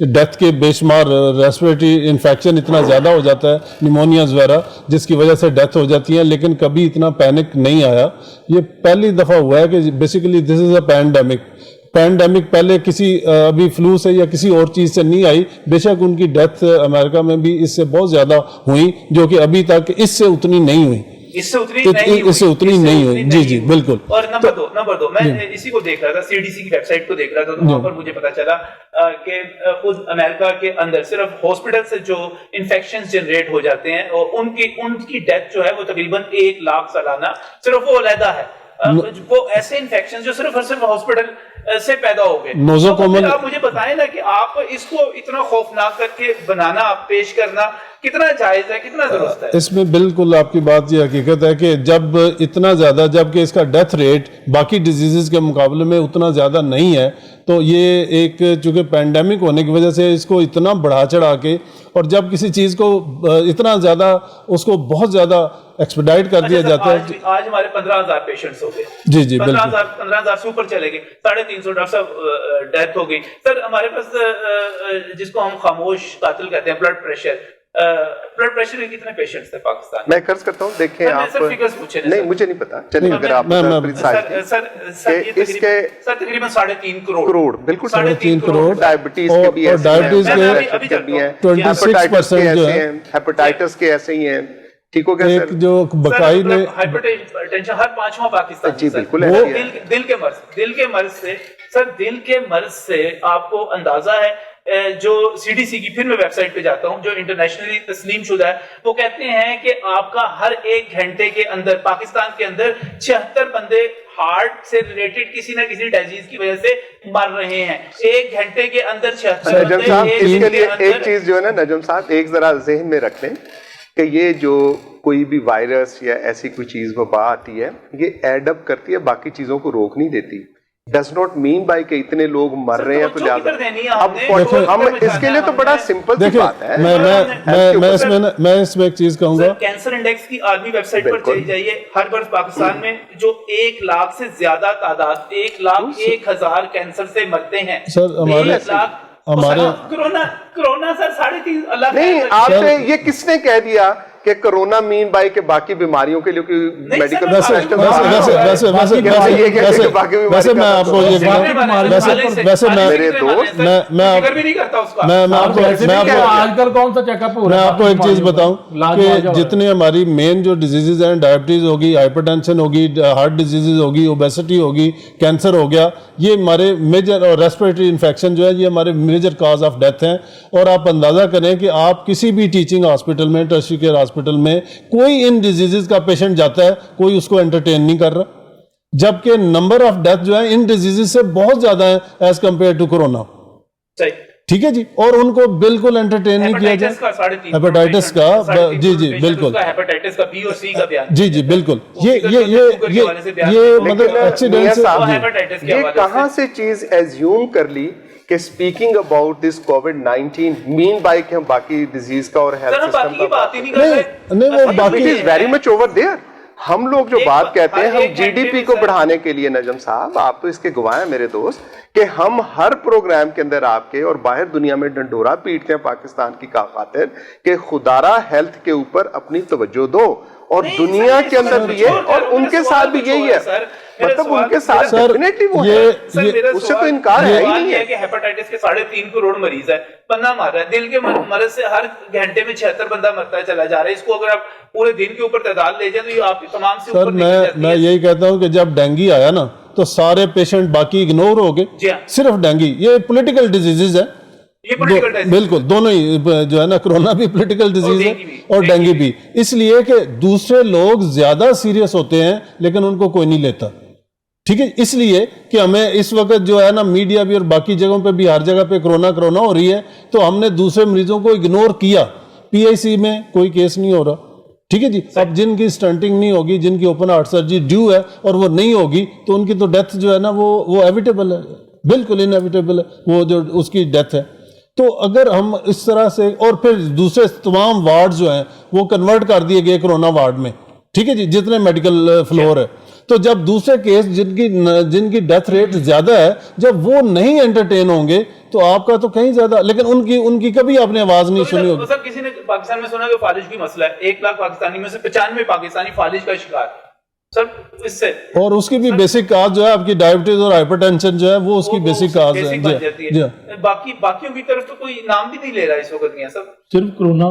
ڈیتھ کے بے شمار, ریسپریٹری انفیکشن اتنا زیادہ ہو جاتا ہے, نیمونیاز وغیرہ, جس کی وجہ سے ڈیتھ ہو جاتی ہے. لیکن کبھی اتنا پینک نہیں آیا. یہ پہلی دفعہ ہوا ہے کہ basically this is a pandemic پہلے کسی ابھی فلو سے یا کسی اور چیز سے نہیں آئی. بے شک ان کی ڈیتھ امریکہ میں بھی اس سے بہت زیادہ ہوئی, جو کہ ابھی تک اس سے اتنی نہیں ہوئی. اس سے اتنی نہیں ہوئی. جی جی بالکل. اور نمبر دو میں اسی کو دیکھ رہا تھا, CDC کی ویب سائٹ کو دیکھ رہا تھا, تو وہاں پر مجھے پتا چلا کہ خود امریکہ کے اندر صرف ہاسپٹل سے جو انفیکشن جنریٹ ہو جاتے ہیں اور ان کی ڈیتھ جو ہے وہ تقریباً 1 لاکھ سالانہ صرف وہ علیحدہ ہے. وہ ایسے انفیکشن جو صرف اور صرف ہاسپٹل سے پیدا ہو گئے. آپ مجھے بتائیں نا کہ آپ اس کو اتنا خوفناک کر کے بنانا, پیش کرنا کتنا جائز ہے, کتنا درست ہے؟ اس میں بالکل آپ کی بات یہ حقیقت ہے کہ جب اتنا زیادہ, جب کہ اس کا ڈیتھ ریٹ باقی ڈیزیزز کے مقابلے میں اتنا زیادہ نہیں ہے, تو یہ ایک چونکہ پینڈیمک ہونے کی وجہ سے اس کو اتنا بڑھا چڑھا کے, اور جب کسی چیز کو اتنا زیادہ اس کو بہت زیادہ ایکسپیڈائٹ کر دیا جاتا ہے. آج ہمارے 15,000 پیشنٹس ہو گئے. جی جی 15,000 سے اوپر چلے گئے, 350 ڈاکٹر صاحب ڈیتھ ہو گئی. سر ہمارے پاس جس کو ہم خاموش قاتل کہتے ہیں, بلڈ پریشر کے کتنے پیشنٹس تھے پاکستان میں؟ میں قرض کرتا ہوں, دیکھیں آپ نہیں, مجھے نہیں پتا, چلیے اگر آپ سر تقریباً 3.5 کروڑ بالکل 3.5 کروڑ ڈائبٹیز کے بھی ہیں, ہیپاٹائٹس کے ایسے ہی ہیں. ٹھیک ہو گیا سر؟ جو بقائی میں ہائپرٹینشن ہر 5واں پاکستان. جی بالکل. دل کے مرض سے سر, دل کے مرض سے آپ کو اندازہ ہے جو CDC کی, پھر میں ویب سائٹ پہ جاتا ہوں, جو انٹرنیشنلی تسلیم شدہ ہے, وہ کہتے ہیں کہ آپ کا ہر 1 گھنٹے کے اندر پاکستان کے اندر 76 بندے ہارٹ سے ریلیٹڈ کسی نہ کسی ڈیزیز کی وجہ سے مر رہے ہیں. 1 گھنٹے کے اندر 76 نجم صاحب, اس کے لیے ایک چیز جو ہے نا نجم صاحب, ایک ذرا ذہن میں رکھ لیں کہ یہ جو کوئی بھی وائرس یا ایسی کوئی چیز وبا آتی ہے, یہ ایڈ اپ کرتی ہے, باقی چیزوں کو روک نہیں دیتی. ڈز ناٹ مین بائی کہ اتنے لوگ مر رہے ہیں تو لہٰذا ہم اس کے لیے تو بڑا سمپل سی بات ہے. میں اس میں ایک چیز کہوں گا, کینسر انڈیکس کی عالمی ویب سائٹ پر چلی جائیے. ہر برس پاکستان میں جو 1 لاکھ سے زیادہ تعداد, 1,01,000 کینسر سے مرتے ہیں. سر ہمارے کرونا سر 3.5 اللہ نہیں, آپ نے یہ کس نے کہہ دیا کہ کرونا مین بائی کہ باقی بیماریوں کے لیے میڈیکل ویسے میں آپ کو ایک چیز بتاؤں کہ جتنے ہماری مین جو ڈیزیزز ہیں, ڈائبٹیز ہوگی, ہائپر ٹینشن ہوگی, ہارٹ ڈیزیزز ہوگی, اوبیسٹی ہوگی, کینسر ہو گیا, یہ ہمارے میجر, اور ریسپریٹری انفیکشن جو ہے یہ ہمارے میجر کاز آف ڈیتھ ہیں. اور آپ اندازہ کریں کہ آپ کسی بھی ٹیچنگ ہاسپٹل میں, ٹرشری کیئر ہاسپٹل میں کوئی ان ڈیزیزز کا پیشنٹ جاتا ہے, کوئی اس کو انٹرٹین نہیں کر رہا, جبکہ نمبر آف ڈیتھ جو ہے ان ڈیزیزز سے بہت زیادہ ہے ایز کمپیئر ٹو کورونا. ٹھیک ہے جی, اور ان کو بالکل انٹرٹین نہیں کیا جائے. ہیپاٹائٹس کا جی جی بالکل, جی جی بالکل, یہ مطلب ایکسیڈنٹ یہ کہاں سے چیز ایزیوم کر لی کہ speaking about this COVID-19 mean by کہ ہم باقی ڈیزیز کا اور ہیلتھ سسٹم کا نہیں, وہ باقی ویری مچ اوور دیئر. ہم لوگ جو بات کہتے ہیں ہم جی ڈی پی کو سر بڑھانے کے لیے، نجم صاحب آپ تو اس کے گواہ ہیں میرے دوست، کہ ہم ہر پروگرام کے اندر آپ کے اور باہر دنیا میں ڈنڈورا پیٹتے ہیں پاکستان کی خاطر کہ خدارہ ہیلتھ کے اوپر اپنی توجہ دو، اور دنیا کے اندر بھی یہ، اور ان کے ساتھ بھی یہی ہے، مطلب ان کے ساتھ ڈیفینیٹلی وہ ہے، اس سے تو انکار ہے ہی نہیں ہے کہ ہیپاٹائٹس کے 3.5 کروڑ مریض ہے، بندہ مر رہا ہے، دل کے مرض سے ہر گھنٹے میں 76 بندہ مرتا ہے چلا جا رہا ہے، اس کو اگر آپ پورے دن کے اوپر تعداد لے جائیں تو یہ آپ کی تمام سے اوپر دیکھی جاتی ہے۔ میں یہی کہتا ہوں کہ جب ڈینگی آیا نا تو سارے پیشنٹ باقی اگنور ہو گئے، صرف ڈینگی، یہ پولیٹیکل ڈیزیزز ہے، بالکل دونوں ہی جو ہے نا، کرونا بھی پولیٹیکل ڈیزیز ہے اور ڈینگی بھی، اس لیے کہ دوسرے لوگ زیادہ سیریس ہوتے ہیں لیکن ان کو کوئی نہیں لیتا، ٹھیک ہے، اس لیے کہ ہمیں اس وقت جو ہے نا میڈیا بھی اور باقی جگہوں پہ بھی ہر جگہ پہ کرونا ہو رہی ہے، تو ہم نے دوسرے مریضوں کو اگنور کیا، پی آئی سی میں کوئی کیس نہیں ہو رہا، ٹھیک ہے جی، اب جن کی سٹنٹنگ نہیں ہوگی، جن کی اوپن ہارٹ سرجری ڈیو ہے اور وہ نہیں ہوگی تو ان کی تو ڈیتھ جو ہے نا وہ ایویٹیبل ہے، بالکل انیویٹیبل ہے وہ جو اس کی ڈیتھ ہے۔ تو اگر ہم اس طرح سے، اور پھر دوسرے تمام وارڈ جو ہیں وہ کنورٹ کر دیے گئے کرونا وارڈ میں، ٹھیک ہے جی، جتنے میڈیکل فلور ہے، تو جب دوسرے کیس جن کی ڈیتھ ریٹ زیادہ ہے جب وہ نہیں انٹرٹین ہوں گے تو آپ کا تو کہیں زیادہ، لیکن ان کی کبھی آپ نے آواز نہیں سنی ہوگی۔ سر کسی نے پاکستان میں سنا کہ فالج کی مسئلہ ہے، 1 لاکھ پاکستانی میں سے 95 پاکستانی فالج کا شکار، سر اس سے، اور اس کی بھی بیسک کاز جو ہے آپ کی ڈائبٹیز اور ہائپر ٹینشن جو ہے وہ اس کی بیسک کاز ہے، باقیوں کی طرف تو کوئی نام بھی نہیں لے رہا اس وقت، نہیں سب صرف کرونا،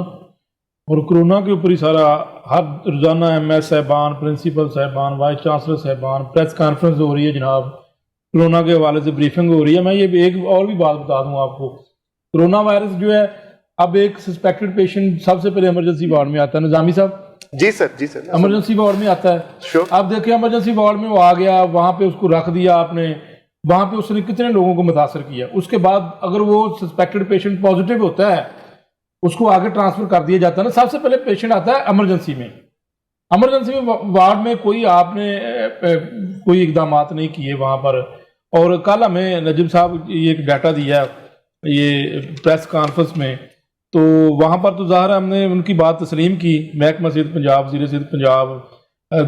اور کرونا کے اوپر ہی سارا، ہر روزانہ ایم ایس صاحبان، پرنسپل صاحبان، وائس چانسلر صاحبان، پریس کانفرنس ہو رہی ہے جناب، کرونا کے حوالے سے بریفنگ ہو رہی ہے۔ میں یہ ایک اور بھی بات بتا دوں آپ کو، کرونا وائرس جو ہے اب ایک سسپیکٹڈ پیشنٹ سب سے پہلے ایمرجنسی وارڈ میں آتا ہے، نظامی صاحب جی سر، جی سر، ایمرجنسی وارڈ میں آتا ہے، اب دیکھیں ایمرجنسی وارڈ میں وہ آ گیا، وہاں پہ اس کو رکھ دیا آپ نے، وہاں پہ اس نے کتنے لوگوں کو متاثر کیا، اس کے بعد اگر وہ سسپیکٹڈ پیشنٹ پازیٹیو ہوتا ہے اس کو آگے ٹرانسفر کر دیا جاتا ہے نا، سب سے پہلے پیشنٹ آتا ہے ایمرجنسی میں، ایمرجنسی میں وارڈ میں کوئی آپ نے کوئی اقدامات نہیں کیے وہاں پر۔ اور کل ہمیں نجم صاحب یہ ایک ڈیٹا دیا ہے یہ پریس کانفرنس میں، تو وہاں پر تو ظاہر ہم نے ان کی بات تسلیم کی، محکمہ صحت پنجاب، وزیر صحت پنجاب،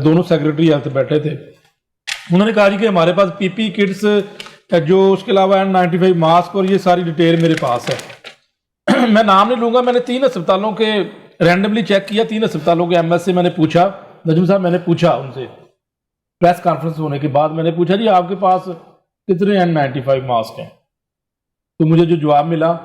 دونوں سیکرٹری ہیلتھ بیٹھے تھے، انہوں نے کہا جی کہ ہمارے پاس پی پی کٹس جو اس کے علاوہ N95 ماسک اور یہ ساری ڈیٹیل میرے پاس ہے۔ میں نام نہیں لوں گا، میں نے 3 اسپتالوں کے رینڈملی چیک کیا، 3 اسپتالوں کے ایم ایس سے میں نے پوچھا، نجم صاحب میں نے پوچھا ان سے پریس کانفرنس ہونے کے بعد، میں نے پوچھا جی آپ کے پاس کتنے N95 ماسک ہیں؟ تو مجھے جو جواب ملا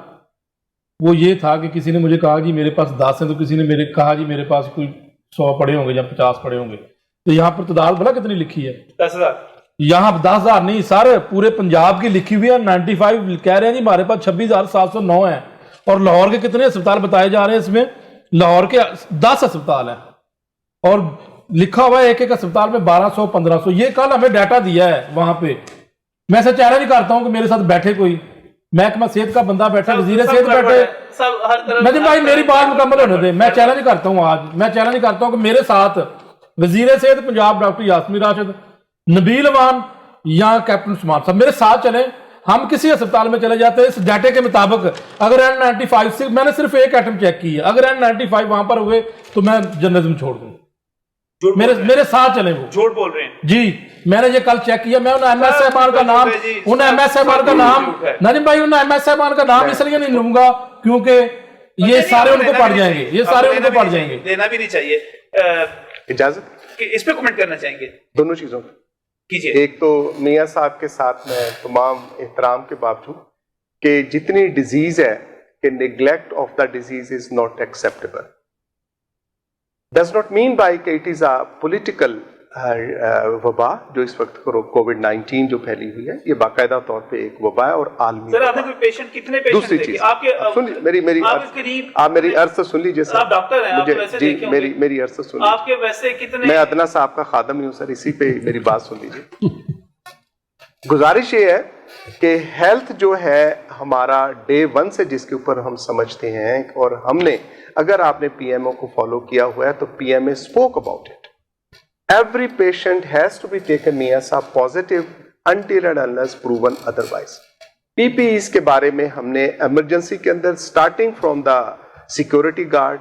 وہ یہ تھا کہ کسی نے مجھے کہا جی میرے پاس 10 ہیں، تو کسی نے کہا جی میرے پاس کوئی 100 پڑے ہوں گے یا 50 پڑے ہوں گے، تو یہاں پر تعداد بھلا کتنی لکھی ہے؟ 10,000، یہاں 10,000 نہیں سر، پورے پنجاب کی لکھی ہوئی ہے 95، کہہ رہے ہیں جی ہمارے پاس 26,709 ہیں، اور لاہور کے کتنے اسپتال بتائے جا رہے ہیں اس میں؟ لاہور کے 10 اسپتال ہیں، اور لکھا ہوا ہے ایک ایک اسپتال میں 1200 1500، یہ کل ہمیں ڈیٹا دیا ہے وہاں پہ۔ میں سے چیلنج کرتا ہوں کہ میرے ساتھ بیٹھے کوئی محکمہ صحت کا بندہ بیٹھا، وزیر صحت بیٹھے، نجم بھائی میری بات مکمل ہونے دیں، میں چیلنج کرتا ہوں آج، میں چیلنج کرتا ہوں کہ میرے ساتھ وزیر صحت پنجاب ڈاکٹر یاسمین راشد، نبیل امان یا کیپٹن عثمان صاحب میرے ساتھ چلیں، ہم کسی اسپتال میں چلے جاتے ہیں، اس ڈیٹے کے مطابق اگر N95 سے میں نے صرف ایک ایٹم چیک کی ہے، اگر N95 وہاں پر ہوئے تو میں جرنلزم چھوڑ دوں، میرے ساتھ چلیں، وہ جھوٹ بول رہے ہیں جی، میں نے یہ کل چیک کیا، میں انہیں ایم ایس صاحبان کا نام، نجم بھائی انہیں ایم ایس صاحبان کا نام اس لیے نہیں لوں گا کیونکہ یہ سارے ان کو پڑھ جائیں گے، یہ سارے ان کو پڑھ جائیں گے، دینا بھی نہیں چاہیے۔ اجازت، اس پہ کمنٹ کرنا چاہیں گے؟ دونوں چیزوں پہ کیجئے۔ ایک تو میاں صاحب کے ساتھ میں تمام احترام کے باوجود کہ جتنی ڈیزیز ہے کہ neglect of the disease is not acceptable, does not mean by کہ اٹ از اے پولیٹیکل وبا جو اس وقت کووڈ-19 جو پھیلی ہوئی ہے، یہ باقاعدہ طور پہ ایک وبا ہے اور عالمی۔ سر آپ نے کوئی پیشنٹ، کتنے پیشنٹ؟ دوسری چیز میری عرض سے سن لیجیے سر، آپ ڈاکٹر ہیں، آپ ویسے دیکھیں ہوں گے، میری عرض سے سن لیجیے، آپ کے ویسے کتنے؟ میں ادنا صاحب کا خادم ہی ہوں سر، اسی پہ میری بات سن لیجیے۔ گزارش یہ ہے کہ ہیلتھ جو ہے ہمارا ڈے 1 سے جس کے اوپر ہم سمجھتے ہیں، اور ہم نے اگر آپ نے پی ایم او کو فالو کیا ہوا ہے تو P M A spoke about it, every patient has to be taken میاں صاحب positive until and unless proven otherwise۔ P P Es کے بارے میں ہم نے ایمرجنسی کے اندر starting from the security guard,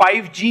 5G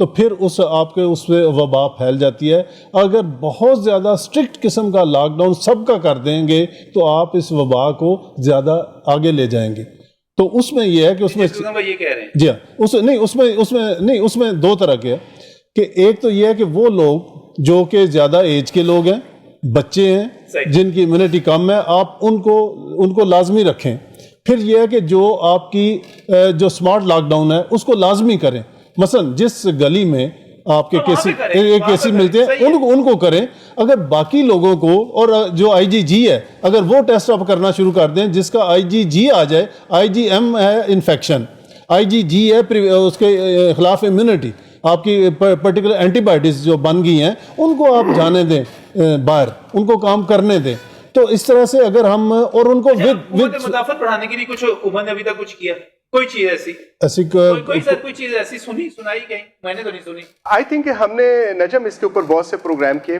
تو پھر آپ کے اس پہ وبا پھیل جاتی ہے. اگر بہت زیادہ اسٹرکٹ قسم کا لاک ڈاؤن سب کا کر دیں گے تو آپ اس وبا کو زیادہ آگے لے جائیں گے. تو اس میں یہ ہے کہ اس میں یہ کہہ رہے ہیں جی ہاں اس میں دو طرح کے کہ ایک تو یہ ہے کہ وہ لوگ جو کہ زیادہ ایج کے لوگ ہیں, بچے ہیں جن کی امیونٹی کم ہے, آپ ان کو لازمی رکھیں. پھر یہ ہے کہ جو آپ کی جو سمارٹ لاک ڈاؤن ہے اس کو لازمی کریں. مثلا جس گلی میں آپ کے کیسز ملتے ہیں ان کو کریں. اگر باقی لوگوں کو, اور جو آئی جی جی ہے اگر وہ ٹیسٹ آپ کرنا شروع کر دیں, جس کا آئی جی جی آ جائے, آئی جی ایم ہے انفیکشن, آئی جی جی ہے اس کے خلاف امیونٹی, آپ کی پرٹیکولر اینٹی بائیوٹکس جو بن گئی ہیں ان کو آپ جانے دیں باہر, ان کو کام کرنے دیں. تو اس طرح سے اگر ہم اور ان کو مدافعت بڑھانے کے لیے کچھ حکومت نے ابھی تک کچھ کیا, کوئی چیز کوئی چیز ایسی سنائی کہیں, میں نے تو نہیں سنی. آئی تھنک کہ ہم نے نجم اس کے اوپر بہت سے پروگرام کیے,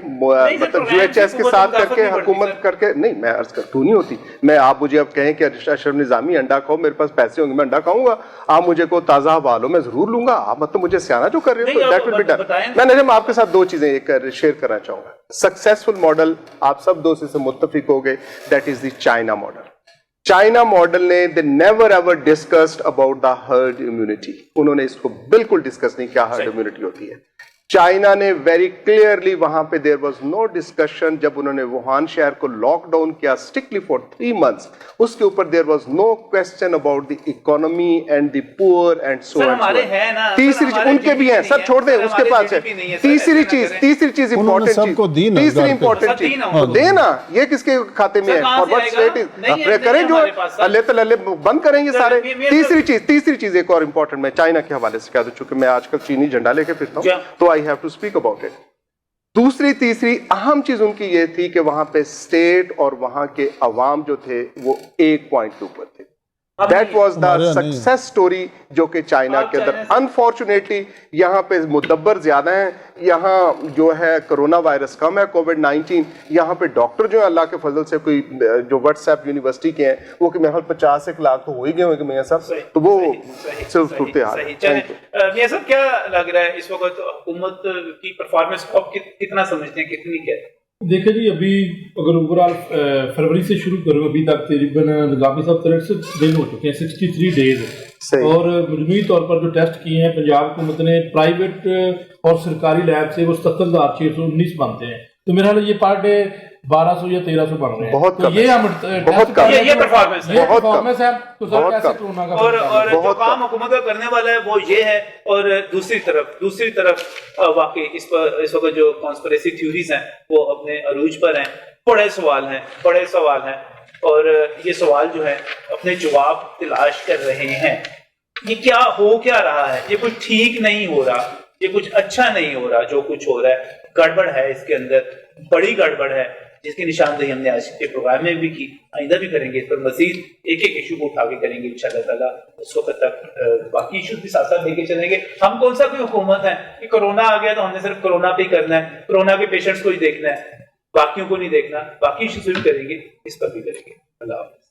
مطلب یو ایچ ایس کے ساتھ کر کے حکومت کر کے, نہیں میں عرض کرتا نہیں ہوتی, میں آپ مجھے اب کہیں کہ اشرف نظامی انڈا کھاؤ, میرے پاس پیسے ہوں گے میں انڈا کھاؤں گا, آپ مجھے کو تازہ حوال ہو میں ضرور لوں گا, آپ مطلب مجھے سیانا جو کر رہے ہو دیٹ ول بی ڈن. میں نجم آپ کے ساتھ دو چیزیں شیئر کرنا چاہوں گا. سکسیسفل ماڈل آپ سب دو سے متفق ہو گئے, that is the China model. China model نے they never ever discussed about the herd immunity. انہوں نے اس کو بالکل ڈسکس نہیں کیا herd immunity ہوتی ہے. چائنا نے ویری کلیئرلی وہاں پہ دیر واز نو ڈسکشن. جب انہوں نے ووہان شہر کو لاک ڈاؤن کیا اسٹرکٹلی فار 3 months, اس کے اوپر there was no question about the economy and the poor and so and. تیسری چیز ان کے بھی ہیں سر, چھوڑ دیں اس کے پاس ہے. تیسری چیز امپورٹنٹ چیز دینا, یہ کس کے کھاتے میں ہے اور وٹ اسٹیٹ از کریں جو اللہ تعالی بند کریں گے سارے. تیسری چیز ایک اور امپورٹنٹ میں چائنا کے حوالے سے کہہ دوں, چونکہ میں آج کل چینی جھنڈا لے کے پھرتا ہوں تو I have to speak about it. تیسری اہم چیز ان کی یہ تھی کہ وہاں پہ اسٹیٹ اور وہاں کے عوام جو تھے وہ ایک پوائنٹ کے اوپر تھے. That was the success story جو کہ چائنا کے اندر. انفارچونیٹلی یہاں پہ مدبر زیادہ ہیں, یہاں جو ہے کرونا وائرس کم ہے, کووڈ-19, یہاں پہ ڈاکٹر جو ہے اللہ کے فضل سے کوئی جو واٹس ایپ یونیورسٹی کے ہیں وہ کہ میرے 50 لاکھ تو ہو ہی گئے ہوئے کہ میاں صاحب, تو وہ صرف صورتحال ہے. میاں صاحب کیا لگ رہا ہے اس وقت حکومت کی پرفارمنس کو کتنا سمجھتے ہیں, کتنی کیا ہے؟ دیکھیں جی, ابھی اگر اوورآل فروری سے شروع کروں, ابھی تک تقریباً نظامی صاحب 63 دن ہو چکے ہیں, 63 days, اور مجموعی طور پر جو ٹیسٹ کیے ہیں پنجاب حکومت نے پرائیویٹ اور سرکاری لیب سے وہ 77,619 بنتے ہیں, تو میرا خیال یہ پر ڈے 1200 یا 1300 بن رہے ہیں. تو یہ پرفارمنس ہے. تو سر کیسے کورونا کا اور جو کام حکومت کا کرنے والا ہے وہ یہ ہے, اور دوسری طرف واقعی اس وقت جو کانسپریسی تھیوریز ہیں وہ اپنے عروج پر ہیں. بڑے سوال ہیں اور یہ سوال جو ہے اپنے جواب تلاش کر رہے ہیں. یہ کیا رہا ہے, یہ کچھ ٹھیک نہیں ہو رہا, یہ کچھ اچھا نہیں ہو رہا, جو کچھ ہو رہا ہے گڑبڑ ہے, اس کے اندر بڑی گڑبڑ ہے, جس کی نشاندہی ہم نے آج کے پروگرام میں بھی کی, آئندہ بھی کریں گے. اس پر مزید ایک ایشو کو اٹھا کے کریں گے انشاءاللہ تعالیٰ. اس وقت تک باقی ایشوز بھی ساتھ ساتھ لے کے چلیں گے. ہم کون سا کوئی حکومت ہے کہ کرونا آ گیا تو ہم نے صرف کرونا پہ ہی کرنا ہے, کرونا کے پیشنٹس کو ہی دیکھنا ہے, باقیوں کو نہیں دیکھنا. باقی ایشوز بھی کریں گے, اس پر بھی کریں گے. اللہ حافظ.